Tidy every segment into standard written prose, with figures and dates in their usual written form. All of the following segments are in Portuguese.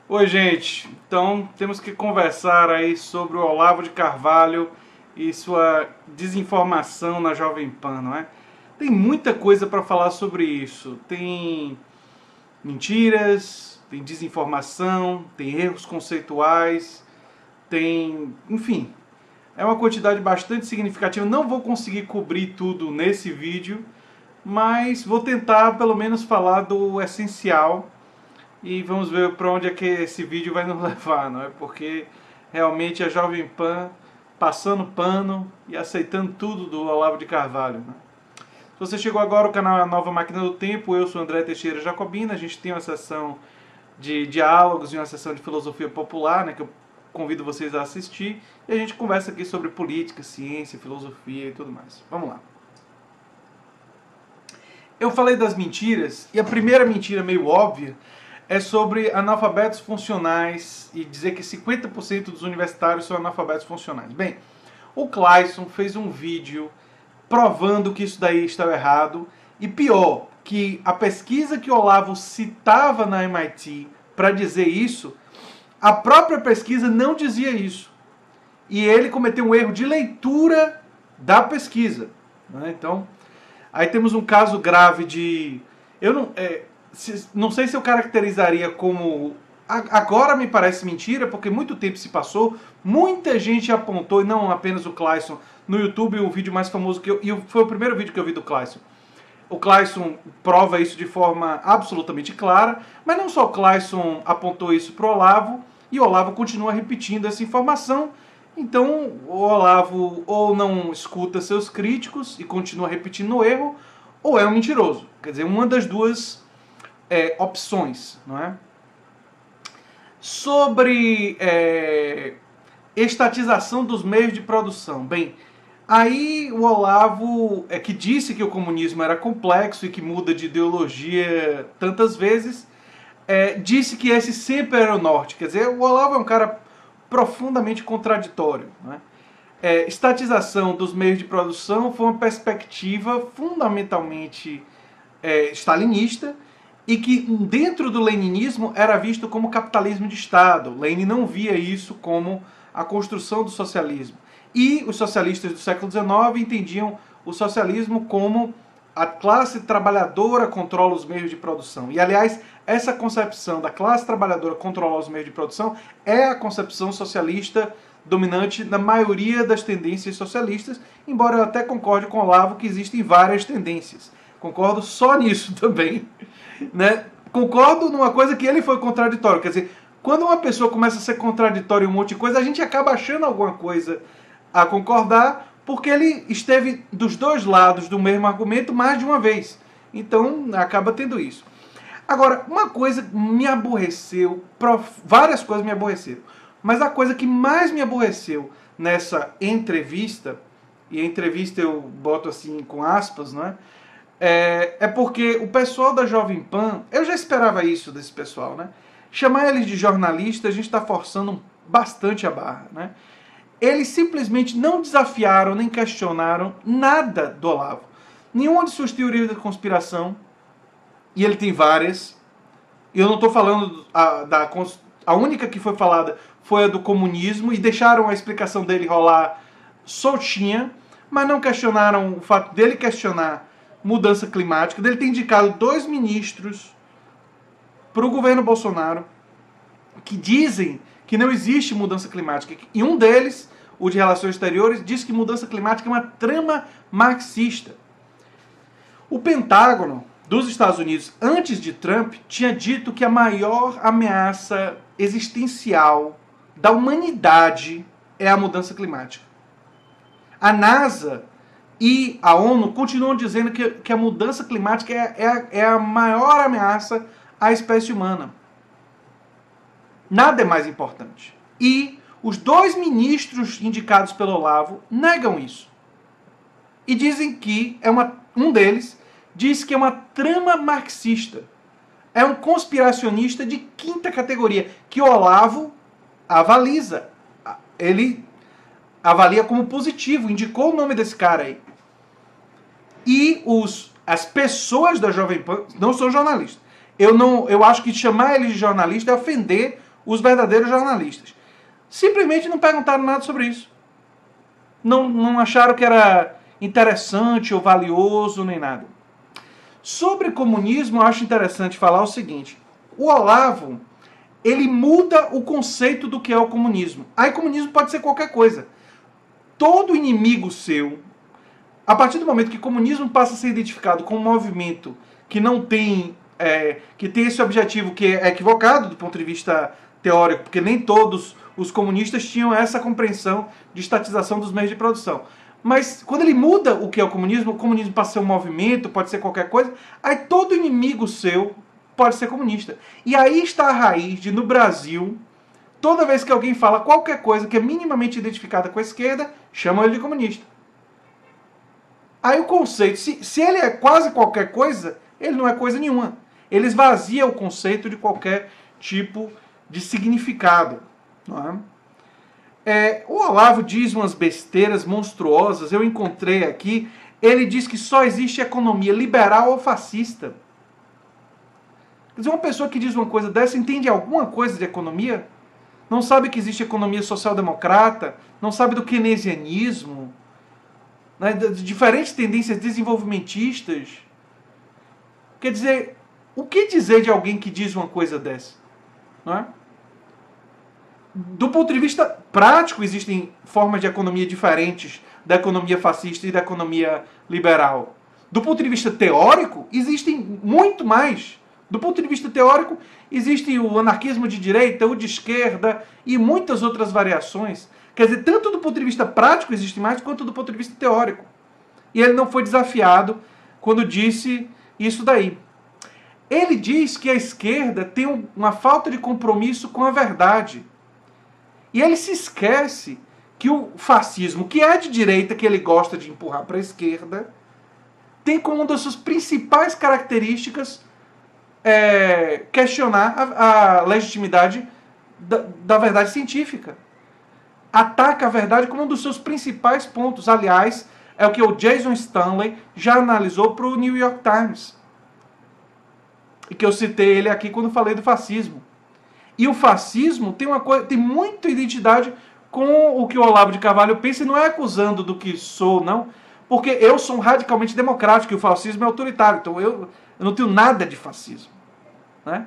Oi, gente. Então, temos que conversar aí sobre o Olavo de Carvalho e sua desinformação na Jovem Pan, não é? Tem muita coisa para falar sobre isso. Tem mentiras, tem desinformação, tem erros conceituais, enfim, é uma quantidade bastante significativa. Não vou conseguir cobrir tudo nesse vídeo, mas vou tentar pelo menos falar do essencial e vamos ver para onde é que esse vídeo vai nos levar, não é? Porque realmente a Jovem Pan passando pano e aceitando tudo do Olavo de Carvalho, né? Se você chegou agora, o canal é a Nova Máquina do Tempo, eu sou André Teixeira Jacobina, a gente tem uma sessão de diálogos e uma sessão de filosofia popular, né, que eu convido vocês a assistir, e a gente conversa aqui sobre política, ciência, filosofia e tudo mais. Vamos lá. Eu falei das mentiras, e a primeira mentira meio óbvia é sobre analfabetos funcionais e dizer que 50% dos universitários são analfabetos funcionais. Bem, o Clayson fez um vídeo provando que isso daí estava errado, e pior, que a pesquisa que o Olavo citava na MIT para dizer isso, a própria pesquisa não dizia isso. E ele cometeu um erro de leitura da pesquisa, né? Então, aí temos um caso grave de... não sei se eu caracterizaria como... Agora me parece mentira, porque muito tempo se passou, muita gente apontou, e não apenas o Clayson, no YouTube, o vídeo mais famoso que e foi o primeiro vídeo que eu vi do Clayson. O Clayson prova isso de forma absolutamente clara, mas não só o Clayson apontou isso para o Olavo, e o Olavo continua repetindo essa informação. Então o Olavo ou não escuta seus críticos e continua repetindo o erro, ou é um mentiroso. Quer dizer, uma das duas opções, não é? Sobre estatização dos meios de produção. Bem, aí o Olavo, que disse que o comunismo era complexo e que muda de ideologia tantas vezes, disse que esse sempre era o norte. Quer dizer, o Olavo é um cara profundamente contraditório, não é? Estatização dos meios de produção foi uma perspectiva fundamentalmente stalinista e que dentro do leninismo era visto como capitalismo de Estado. Lenin não via isso como a construção do socialismo. E os socialistas do século XIX entendiam o socialismo como a classe trabalhadora controla os meios de produção. E, aliás, essa concepção da classe trabalhadora controlar os meios de produção é a concepção socialista dominante na maioria das tendências socialistas, embora eu até concorde com o Olavo que existem várias tendências. Concordo só nisso também, né? Concordo numa coisa que ele foi contraditório. Quer dizer, quando uma pessoa começa a ser contraditória em um monte de coisa, a gente acaba achando alguma coisa a concordar, porque ele esteve dos dois lados do mesmo argumento mais de uma vez. Então, acaba tendo isso. Agora, uma coisa me aborreceu, várias coisas me aborreceram, mas a coisa que mais me aborreceu nessa entrevista, e a entrevista eu boto assim com aspas, não é? É porque o pessoal da Jovem Pan, eu já esperava isso desse pessoal, né? Chamar eles de jornalista, a gente está forçando bastante a barra, né? Eles simplesmente não desafiaram nem questionaram nada do Olavo. Nenhuma de suas teorias da conspiração, e ele tem várias, e eu não estou falando a única que foi falada foi a do comunismo, e deixaram a explicação dele rolar soltinha, mas não questionaram o fato dele questionar mudança climática, dele ter indicado 2 ministros para o governo Bolsonaro que dizem que não existe mudança climática. E um deles, o de Relações Exteriores, diz que mudança climática é uma trama marxista. O Pentágono dos Estados Unidos, antes de Trump, tinha dito que a maior ameaça existencial da humanidade é a mudança climática. A NASA e a ONU continuam dizendo que a mudança climática é a maior ameaça à espécie humana. Nada é mais importante. E os 2 ministros indicados pelo Olavo negam isso. E dizem que um deles diz que é uma trama marxista. É um conspiracionista de 5ª categoria, que o Olavo avaliza. Ele avalia como positivo, indicou o nome desse cara aí. E as pessoas da Jovem Pan não são jornalistas. Eu acho que chamar eles de jornalista é ofender os verdadeiros jornalistas. Simplesmente não perguntaram nada sobre isso. Não acharam que era interessante ou valioso, nem nada. Sobre comunismo, eu acho interessante falar o seguinte. O Olavo, ele muda o conceito do que é o comunismo. Aí comunismo pode ser qualquer coisa. Todo inimigo seu, a partir do momento que o comunismo passa a ser identificado como um movimento que não tem, que tem esse objetivo que é equivocado do ponto de vista teórico, porque nem todos os comunistas tinham essa compreensão de estatização dos meios de produção. Mas quando ele muda o que é o comunismo passa a ser um movimento, pode ser qualquer coisa, aí todo inimigo seu pode ser comunista. E aí está a raiz de, no Brasil, toda vez que alguém fala qualquer coisa que é minimamente identificada com a esquerda, chamam ele de comunista. Aí o conceito, se ele é quase qualquer coisa, ele não é coisa nenhuma. Ele esvazia o conceito de qualquer tipo de significado. Não é? O Olavo diz umas besteiras monstruosas, eu encontrei aqui, ele diz que só existe economia liberal ou fascista. Quer dizer, uma pessoa que diz uma coisa dessa entende alguma coisa de economia? Não sabe que existe economia social-democrata? Não sabe do keynesianismo? Né, de diferentes tendências desenvolvimentistas? Quer dizer, o que dizer de alguém que diz uma coisa dessa? Não é? Do ponto de vista prático, existem formas de economia diferentes da economia fascista e da economia liberal. Do ponto de vista teórico, existem muito mais. Do ponto de vista teórico, existe o anarquismo de direita, o de esquerda e muitas outras variações. Quer dizer, tanto do ponto de vista prático existe mais, quanto do ponto de vista teórico. E ele não foi desafiado quando disse isso daí. Ele diz que a esquerda tem uma falta de compromisso com a verdade. E ele se esquece que o fascismo, que é de direita, que ele gosta de empurrar para a esquerda, tem como uma das suas principais características questionar a legitimidade da verdade científica. Ataca a verdade como um dos seus principais pontos. Aliás, é o que o Jason Stanley já analisou para o New York Times. E que eu citei ele aqui quando falei do fascismo. E o fascismo tem muita identidade com o que o Olavo de Carvalho pensa, e não é acusando do que sou, não. Porque eu sou radicalmente democrático e o fascismo é autoritário. Então eu não tenho nada de fascismo. Né?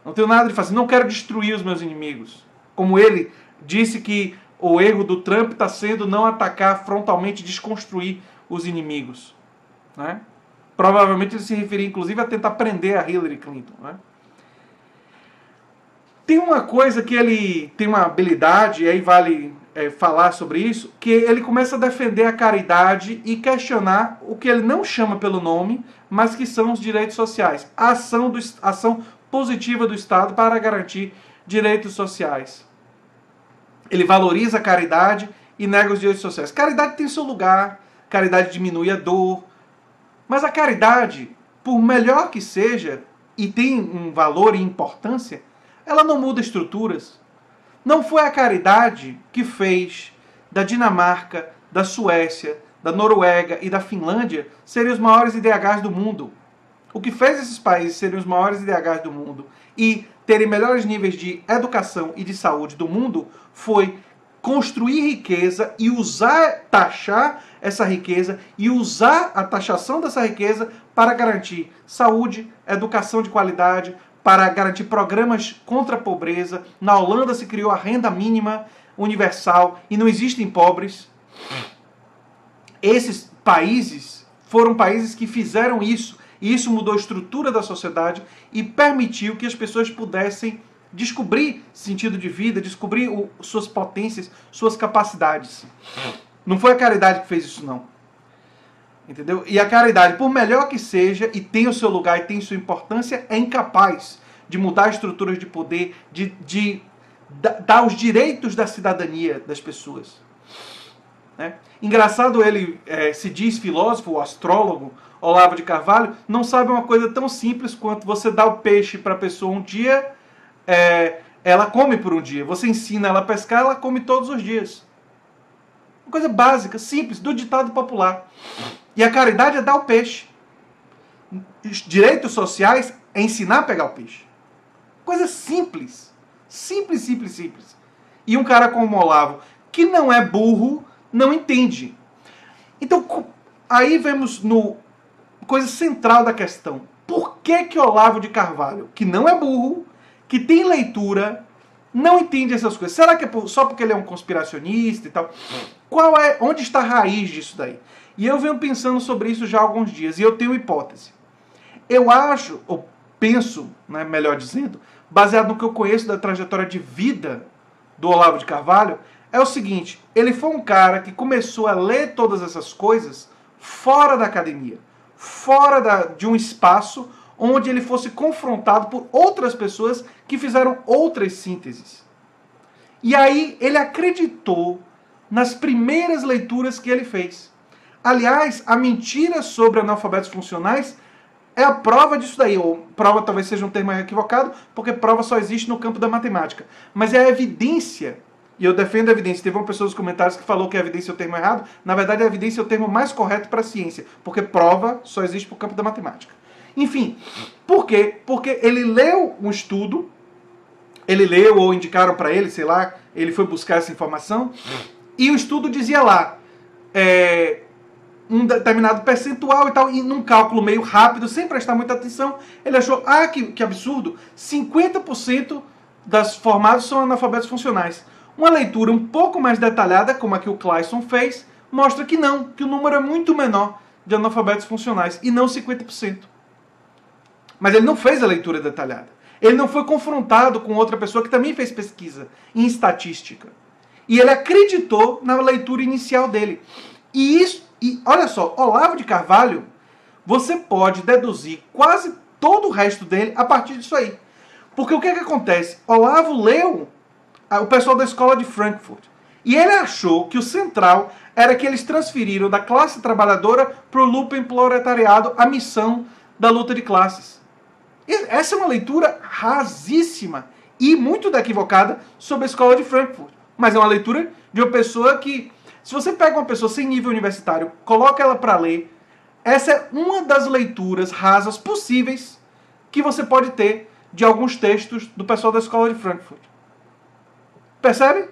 Não tenho nada de fascismo. Não quero destruir os meus inimigos. Como ele disse que o erro do Trump está sendo não atacar frontalmente, desconstruir os inimigos. Né? Provavelmente ele se referia, inclusive, a tentar prender a Hillary Clinton. Né? Tem uma coisa que ele tem uma habilidade, e aí vale falar sobre isso, que ele começa a defender a caridade e questionar o que ele não chama pelo nome, mas que são os direitos sociais. A ação positiva do Estado para garantir direitos sociais. Ele valoriza a caridade e nega os direitos sociais. Caridade tem seu lugar, caridade diminui a dor, mas a caridade, por melhor que seja, e tem um valor e importância, ela não muda estruturas. Não foi a caridade que fez da Dinamarca, da Suécia, da Noruega e da Finlândia serem os maiores IDHs do mundo. O que fez esses países serem os maiores IDHs do mundo e terem melhores níveis de educação e de saúde do mundo foi construir riqueza e taxar essa riqueza e usar a taxação dessa riqueza para garantir saúde, educação de qualidade, para garantir programas contra a pobreza. Na Holanda se criou a renda mínima universal e não existem pobres. Esses países foram países que fizeram isso, e isso mudou a estrutura da sociedade e permitiu que as pessoas pudessem descobrir sentido de vida, descobrir suas potências, suas capacidades. Não foi a caridade que fez isso, não. Entendeu? E a caridade, por melhor que seja, e tem o seu lugar e tem sua importância, é incapaz de mudar estruturas de poder, de dar os direitos da cidadania das pessoas. Né? Engraçado, ele se diz filósofo, astrólogo, Olavo de Carvalho, não sabe uma coisa tão simples quanto você dá o peixe para a pessoa um dia, ela come por um dia. Você ensina ela a pescar, ela come todos os dias. Uma coisa básica, simples, do ditado popular. E a caridade é dar o peixe. Os direitos sociais é ensinar a pegar o peixe. Coisa simples. Simples, simples, simples. E um cara como Olavo, que não é burro, não entende. Então, aí vemos no coisa central da questão. Por que Olavo de Carvalho, que não é burro, que tem leitura, não entende essas coisas? Será que é só porque ele é um conspiracionista e tal? Onde está a raiz disso daí? E eu venho pensando sobre isso já há alguns dias, e eu tenho hipótese. Eu acho, ou penso, né, melhor dizendo, baseado no que eu conheço da trajetória de vida do Olavo de Carvalho, é o seguinte: ele foi um cara que começou a ler todas essas coisas fora da academia, fora de um espaço onde ele fosse confrontado por outras pessoas que fizeram outras sínteses. E aí ele acreditou nas primeiras leituras que ele fez. Aliás, a mentira sobre analfabetos funcionais é a prova disso daí. Ou prova talvez seja um termo equivocado, porque prova só existe no campo da matemática. Mas é a evidência, e eu defendo a evidência. Teve uma pessoa nos comentários que falou que a evidência é o termo errado. Na verdade, a evidência é o termo mais correto para a ciência, porque prova só existe no campo da matemática. Enfim, por quê? Porque ele leu um estudo, ele leu ou indicaram para ele, sei lá, ele foi buscar essa informação, e o estudo dizia lá, um determinado percentual e tal, e num cálculo meio rápido, sem prestar muita atenção, ele achou, que absurdo, 50% das formados são analfabetos funcionais. Uma leitura um pouco mais detalhada, como a que o Clayson fez, mostra que não, que o número é muito menor de analfabetos funcionais, e não 50%. Mas ele não fez a leitura detalhada. Ele não foi confrontado com outra pessoa que também fez pesquisa em estatística. E ele acreditou na leitura inicial dele. E olha só, Olavo de Carvalho, você pode deduzir quase todo o resto dele a partir disso aí. Porque o que acontece? Olavo leu o pessoal da escola de Frankfurt. E ele achou que o central era que eles transferiram da classe trabalhadora para o lumpenproletariado a missão da luta de classes. Essa é uma leitura rasíssima e muito equivocada sobre a escola de Frankfurt. Mas é uma leitura de uma pessoa que, se você pega uma pessoa sem nível universitário, coloca ela para ler, essa é uma das leituras rasas possíveis que você pode ter de alguns textos do pessoal da escola de Frankfurt. Percebe?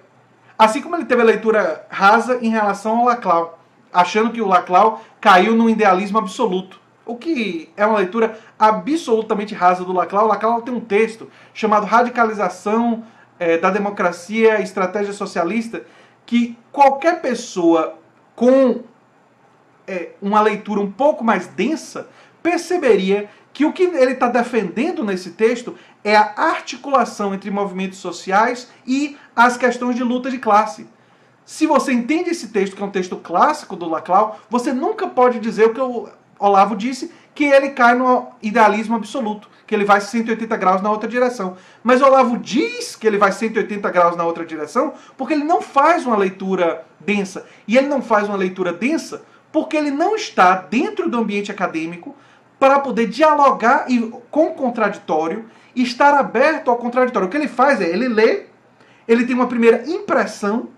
Assim como ele teve a leitura rasa em relação ao Laclau, achando que o Laclau caiu num idealismo absoluto. O que é uma leitura absolutamente rasa do Laclau. O Laclau tem um texto chamado Radicalização da Democracia e Estratégia Socialista, que qualquer pessoa com uma leitura um pouco mais densa perceberia que o que ele está defendendo nesse texto é a articulação entre movimentos sociais e as questões de luta de classe. Se você entende esse texto, que é um texto clássico do Laclau, você nunca pode dizer o que o Olavo disse, que ele cai no idealismo absoluto, que ele vai 180 graus na outra direção. Mas Olavo diz que ele vai 180 graus na outra direção porque ele não faz uma leitura densa. E ele não faz uma leitura densa porque ele não está dentro do ambiente acadêmico para poder dialogar com o contraditório e estar aberto ao contraditório. O que ele faz ele lê, ele tem uma primeira impressão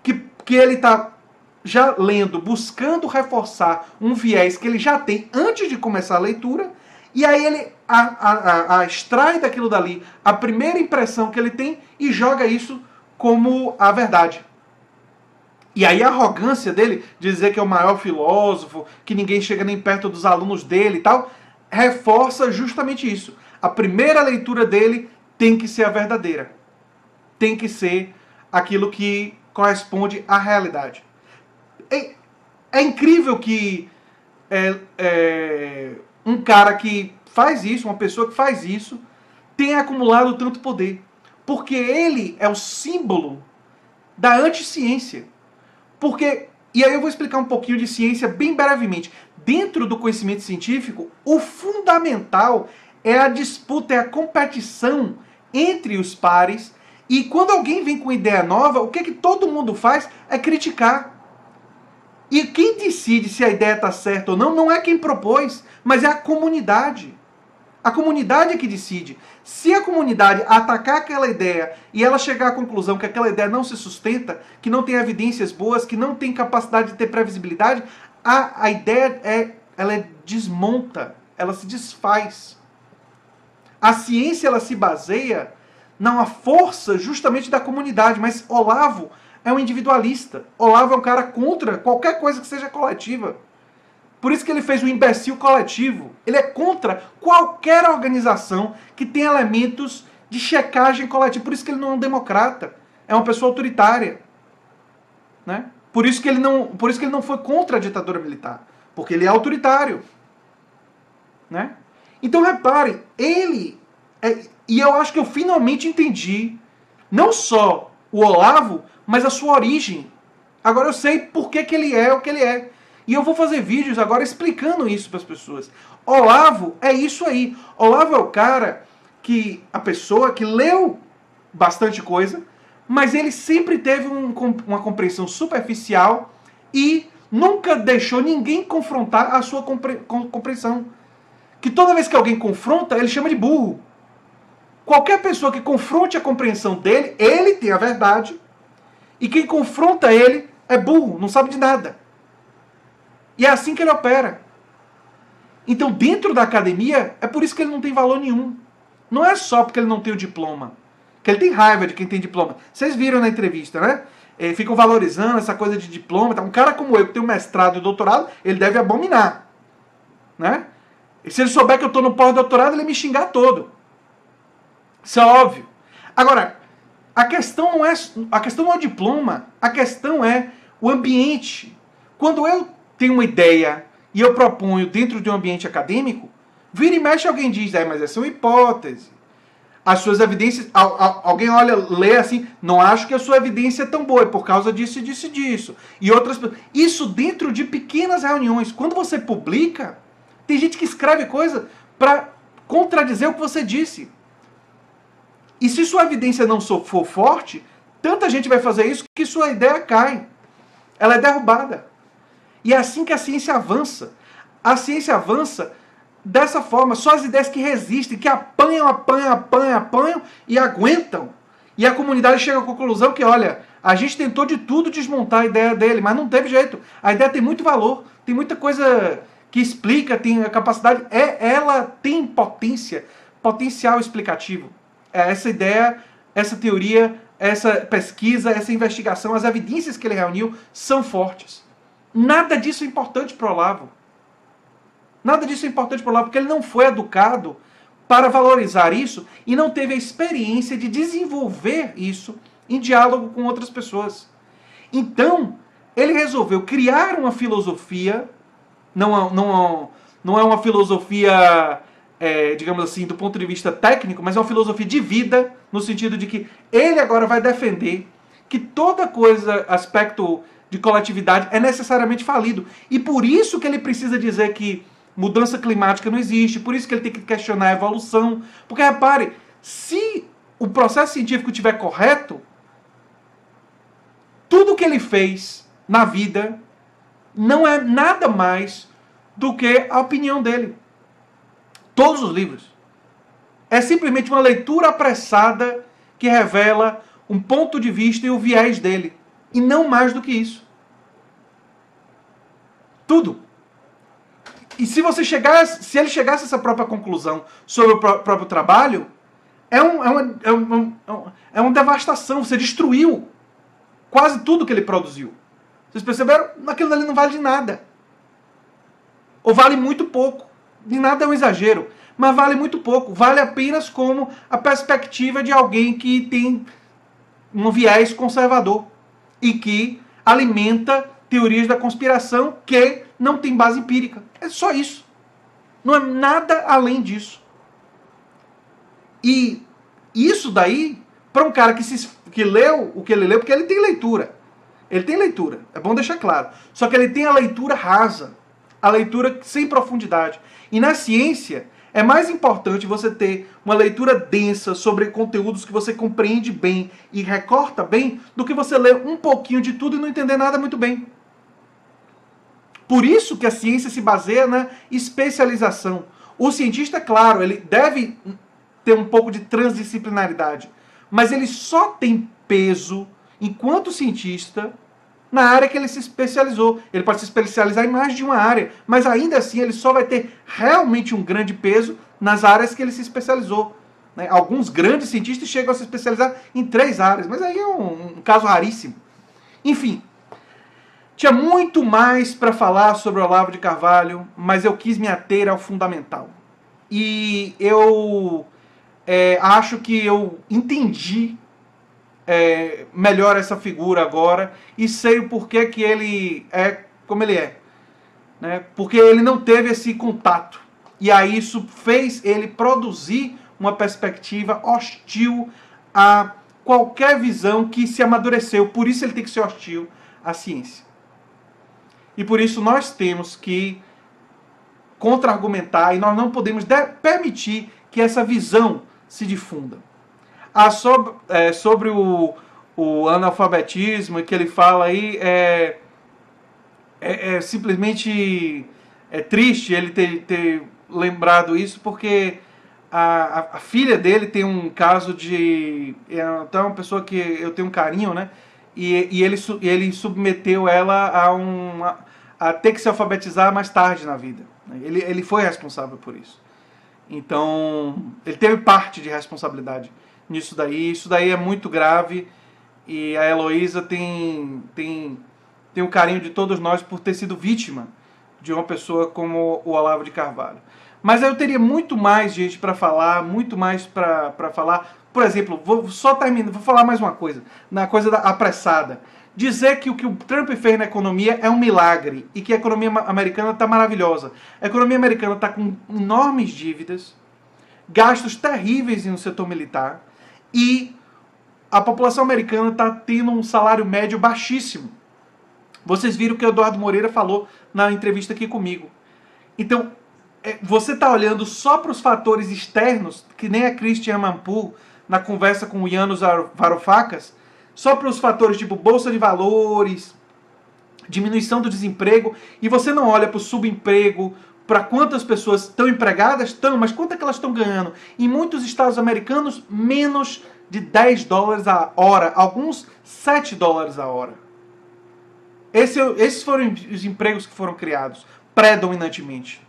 que ele está já lendo, buscando reforçar um viés que ele já tem antes de começar a leitura, e aí ele extrai daquilo dali a primeira impressão que ele tem e joga isso como a verdade. E aí a arrogância dele, de dizer que é o maior filósofo, que ninguém chega nem perto dos alunos dele e tal, reforça justamente isso. A primeira leitura dele tem que ser a verdadeira. Tem que ser aquilo que corresponde à realidade. É incrível que um cara que faz isso, uma pessoa que faz isso, tenha acumulado tanto poder. Porque ele é o símbolo da anticiência. E aí eu vou explicar um pouquinho de ciência bem brevemente. Dentro do conhecimento científico, o fundamental é a disputa, é a competição entre os pares. E quando alguém vem com ideia nova, o que todo mundo faz é criticar. E quem decide se a ideia está certa ou não é quem propôs, mas é a comunidade. A comunidade é que decide. Se a comunidade atacar aquela ideia e ela chegar à conclusão que aquela ideia não se sustenta, que não tem evidências boas, que não tem capacidade de ter previsibilidade, a ideia ela desmonta, ela se desfaz. A ciência ela se baseia não a força justamente da comunidade, mas Olavo é um individualista. Olavo é um cara contra qualquer coisa que seja coletiva. Por isso que ele fez o imbecil coletivo. Ele é contra qualquer organização que tenha elementos de checagem coletiva. Por isso que ele não é um democrata. É uma pessoa autoritária. Né? Por isso que ele não foi contra a ditadura militar. Porque ele é autoritário. Né? Então repare, e eu acho que eu finalmente entendi, não só o Olavo, mas a sua origem. Agora eu sei por que ele é o que ele é. E eu vou fazer vídeos agora explicando isso para as pessoas. Olavo é isso aí. Olavo é o cara a pessoa que leu bastante coisa, mas ele sempre teve uma compreensão superficial e nunca deixou ninguém confrontar a sua compreensão. Que toda vez que alguém confronta, ele chama de burro. Qualquer pessoa que confronte a compreensão dele, ele tem a verdade, e quem confronta ele é burro, não sabe de nada. E é assim que ele opera. Então, dentro da academia, é por isso que ele não tem valor nenhum. Não é só porque ele não tem o diploma. Que ele tem raiva de quem tem diploma. Vocês viram na entrevista, né? Ficam valorizando essa coisa de diploma. Um cara como eu, que tem um mestrado e doutorado, ele deve abominar. Né? E se ele souber que eu estou no pós-doutorado, ele ia me xingar todo. Isso é óbvio. Agora, a questão não é o diploma. A questão é o ambiente. Quando eu tenho uma ideia e eu proponho dentro de um ambiente acadêmico, vira e mexe alguém diz, mas essa é uma hipótese. As suas evidências, alguém olha, lê assim, não acho que a sua evidência é tão boa, é por causa disso, disso e disso. E outras, isso dentro de pequenas reuniões. Quando você publica, tem gente que escreve coisa para contradizer o que você disse. E se sua evidência não for forte, tanta gente vai fazer isso que sua ideia cai. Ela é derrubada. E é assim que a ciência avança. A ciência avança dessa forma. Só as ideias que resistem, que apanham e aguentam. E a comunidade chega à conclusão que, olha, a gente tentou de tudo desmontar a ideia dele, mas não teve jeito. A ideia tem muito valor, tem muita coisa que explica, tem a capacidade, ela tem potencial explicativo. Essa ideia, essa teoria, essa pesquisa, essa investigação, as evidências que ele reuniu são fortes. Nada disso é importante para o Olavo. Nada disso é importante para o Olavo, porque ele não foi educado para valorizar isso e não teve a experiência de desenvolver isso em diálogo com outras pessoas. Então, ele resolveu criar uma filosofia, não é uma filosofia, digamos assim, do ponto de vista técnico, mas é uma filosofia de vida, no sentido de que ele agora vai defender que toda coisa, aspecto de coletividade, é necessariamente falido. E por isso que ele precisa dizer que mudança climática não existe, por isso que ele tem que questionar a evolução. Porque, repare, se o processo científico estiver correto, tudo que ele fez na vida não é nada mais do que a opinião dele. Todos os livros. É simplesmente uma leitura apressada que revela um ponto de vista e o viés dele. E não mais do que isso. Tudo. E se ele chegasse a essa própria conclusão sobre o próprio trabalho, é uma devastação. Você destruiu quase tudo que ele produziu. Vocês perceberam? Aquilo ali não vale de nada. Ou vale muito pouco. De nada é um exagero. Mas vale muito pouco. Vale apenas como a perspectiva de alguém que tem um viés conservador. E que alimenta teorias da conspiração que não tem base empírica. É só isso. Não é nada além disso. E isso daí, para um cara que leu o que ele leu, porque ele tem leitura. Ele tem leitura, é bom deixar claro. Só que ele tem a leitura rasa, a leitura sem profundidade. E na ciência, é mais importante você ter uma leitura densa sobre conteúdos que você compreende bem e recorta bem, do que você ler um pouquinho de tudo e não entender nada muito bem. Por isso que a ciência se baseia na especialização. O cientista, claro, ele deve ter um pouco de transdisciplinaridade, mas ele só tem peso, enquanto cientista, na área que ele se especializou. Ele pode se especializar em mais de uma área, mas ainda assim ele só vai ter realmente um grande peso nas áreas que ele se especializou. né? Alguns grandes cientistas chegam a se especializar em 3 áreas, mas aí é um caso raríssimo. Enfim, tinha muito mais para falar sobre o Olavo de Carvalho, mas eu quis me ater ao fundamental. E eu acho que eu entendi melhor essa figura agora e sei o porquê que ele é como ele é, né? Porque ele não teve esse contato. E aí isso fez ele produzir uma perspectiva hostil a qualquer visão que se amadureceu. Por isso ele tem que ser hostil à ciência. E por isso nós temos que contra-argumentar e nós não podemos permitir que essa visão se difunda. Sobre o analfabetismo que ele fala aí, simplesmente triste ele ter lembrado isso, porque a filha dele tem um caso de... Então é uma pessoa que eu tenho um carinho, né? E ele submeteu ela a ter que se alfabetizar mais tarde na vida. Ele foi responsável por isso. Então, ele teve parte de responsabilidade nisso daí. Isso daí é muito grave. E a Heloísa tem um carinho de todos nós por ter sido vítima de uma pessoa como o Olavo de Carvalho. Mas eu teria muito mais, gente, para falar, muito mais para falar. Por exemplo, vou falar mais uma coisa, na coisa apressada. Dizer que o que o Trump fez na economia é um milagre e que a economia americana está maravilhosa. A economia americana está com enormes dívidas, gastos terríveis no setor militar e a população americana está tendo um salário médio baixíssimo. Vocês viram o que o Eduardo Moreira falou na entrevista aqui comigo. Então, você está olhando só para os fatores externos, que nem a Christiane Amanpour na conversa com o Yanis Varoufakis, só para os fatores tipo bolsa de valores, diminuição do desemprego, e você não olha para o subemprego, para quantas pessoas estão empregadas, mas quanto é que elas estão ganhando? Em muitos estados americanos, menos de 10 dólares a hora, alguns 7 dólares a hora. Esses foram os empregos que foram criados, predominantemente.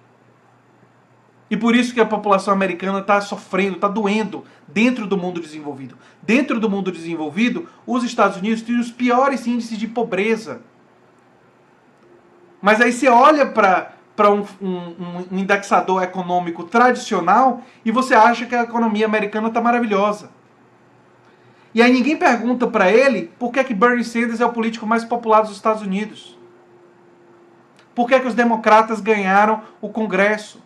E por isso que a população americana está sofrendo, está doendo dentro do mundo desenvolvido. Dentro do mundo desenvolvido, os Estados Unidos têm os piores índices de pobreza. Mas aí você olha para um indexador econômico tradicional e você acha que a economia americana está maravilhosa. E aí ninguém pergunta para ele por que que Bernie Sanders é o político mais popular dos Estados Unidos. Por que que os democratas ganharam o Congresso?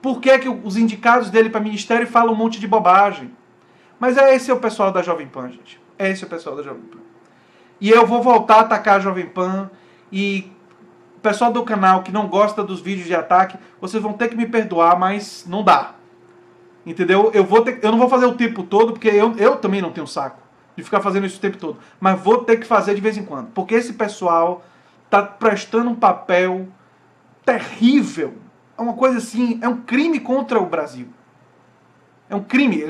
Por que que os indicados dele para ministério falam um monte de bobagem? Mas esse é o pessoal da Jovem Pan, gente. Esse é o pessoal da Jovem Pan. E eu vou voltar a atacar a Jovem Pan. E o pessoal do canal que não gosta dos vídeos de ataque, vocês vão ter que me perdoar, mas não dá. Entendeu? Eu não vou fazer o tempo todo, porque eu também não tenho saco de ficar fazendo isso o tempo todo. Mas vou ter que fazer de vez em quando. Porque esse pessoal está prestando um papel terrível. É uma coisa assim, é um crime contra o Brasil. É um crime.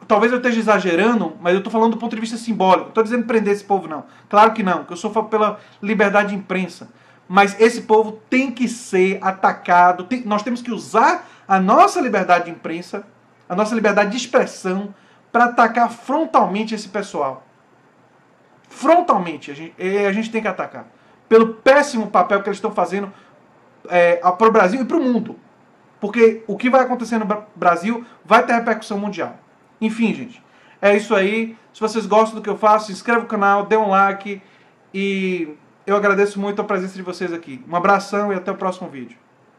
Talvez eu esteja exagerando, mas eu estou falando do ponto de vista simbólico. Não estou dizendo prender esse povo, não. Claro que não, que eu sou pela liberdade de imprensa. Mas esse povo tem que ser atacado. Nós temos que usar a nossa liberdade de imprensa, a nossa liberdade de expressão, para atacar frontalmente esse pessoal. Frontalmente, a gente tem que atacar. Pelo péssimo papel que eles estão fazendo para o Brasil e para o mundo. Porque o que vai acontecer no Brasil vai ter repercussão mundial. Enfim, gente, é isso aí. Se vocês gostam do que eu faço, se inscreva no canal, dê um like e eu agradeço muito a presença de vocês aqui. Um abração e até o próximo vídeo.